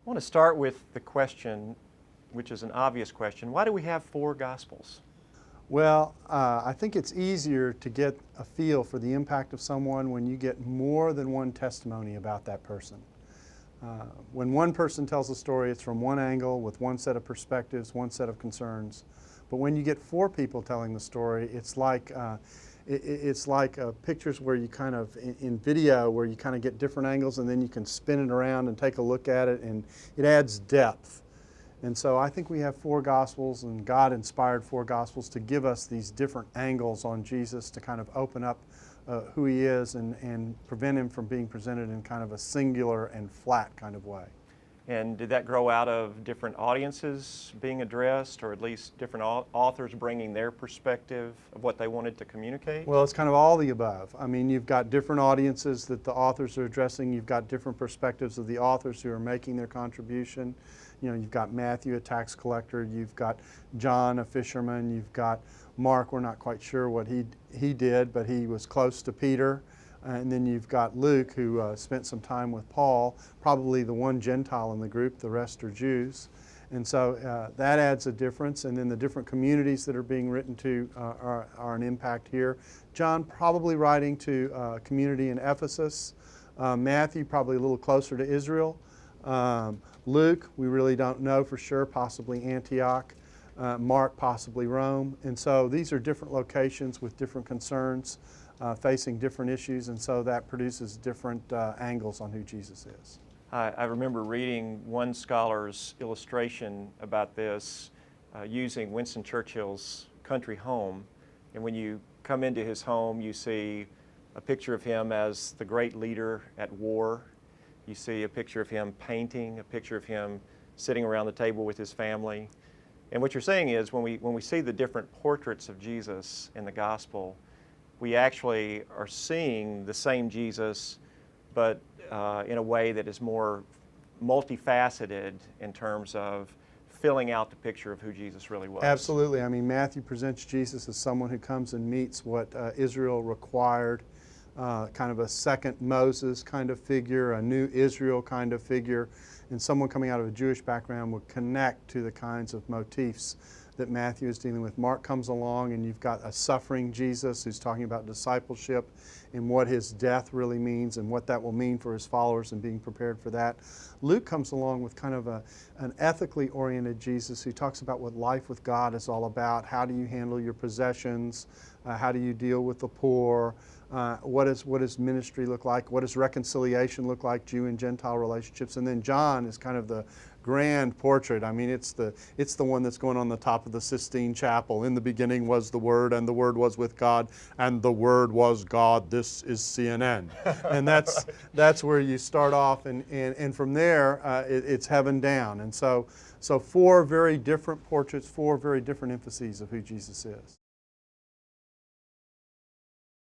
I want to start with the question, which is an obvious question. Why do we have four Gospels? Well, I think it's easier to get a feel for the impact of someone when you get more than one testimony about that person. When one person tells a story, it's from one angle with one set of perspectives, one set of concerns. But when you get four people telling the story, it's like pictures where you kind of, in video, where you kind of get different angles and then you can spin it around and take a look at it, and it adds depth. And so I think we have four Gospels, and God inspired four Gospels to give us these different angles on Jesus to kind of open up who He is and prevent Him from being presented in kind of a singular and flat kind of way. And did that grow out of different audiences being addressed, or at least different authors bringing their perspective of what they wanted to communicate? Well, it's kind of all the above. I mean, you've got different audiences that the authors are addressing. You've got different perspectives of the authors who are making their contribution. You know, you've got Matthew, a tax collector. You've got John, a fisherman. You've got Mark. We're not quite sure what he did, but he was close to Peter. And then you've got Luke, who spent some time with Paul, probably the one Gentile in the group. The rest are Jews. And so that adds a difference. And then the different communities that are being written to are an impact here. John probably writing to a community in Ephesus. Matthew probably a little closer to Israel. Luke, we really don't know for sure, possibly Antioch. Mark, possibly Rome. And so these are different locations with different concerns, facing different issues, and so that produces different angles on who Jesus is. I remember reading one scholar's illustration about this using Winston Churchill's country home. And when you come into his home, you see a picture of him as the great leader at war. You see a picture of him painting, a picture of him sitting around the table with his family. And what you're saying is when we see the different portraits of Jesus in the gospel, we actually are seeing the same Jesus, but in a way that is more multifaceted in terms of filling out the picture of who Jesus really was. Absolutely. I mean, Matthew presents Jesus as someone who comes and meets what Israel required, kind of a second Moses kind of figure, a new Israel kind of figure, and someone coming out of a Jewish background would connect to the kinds of motifs that Matthew is dealing with. Mark comes along and you've got a suffering Jesus who's talking about discipleship and what his death really means and what that will mean for his followers and being prepared for that. Luke comes along with kind of an ethically oriented Jesus who talks about what life with God is all about. How do you handle your possessions? How do you deal with the poor? What does ministry look like? What does reconciliation look like, Jew and Gentile relationships? And then John is kind of the grand portrait. I mean, it's the one that's going on the top of the Sistine Chapel. In the beginning was the Word, and the Word was with God, and the Word was God. This is CNN. And that's where you start off, and from there it's heaven down. And so four very different portraits, four very different emphases of who Jesus is.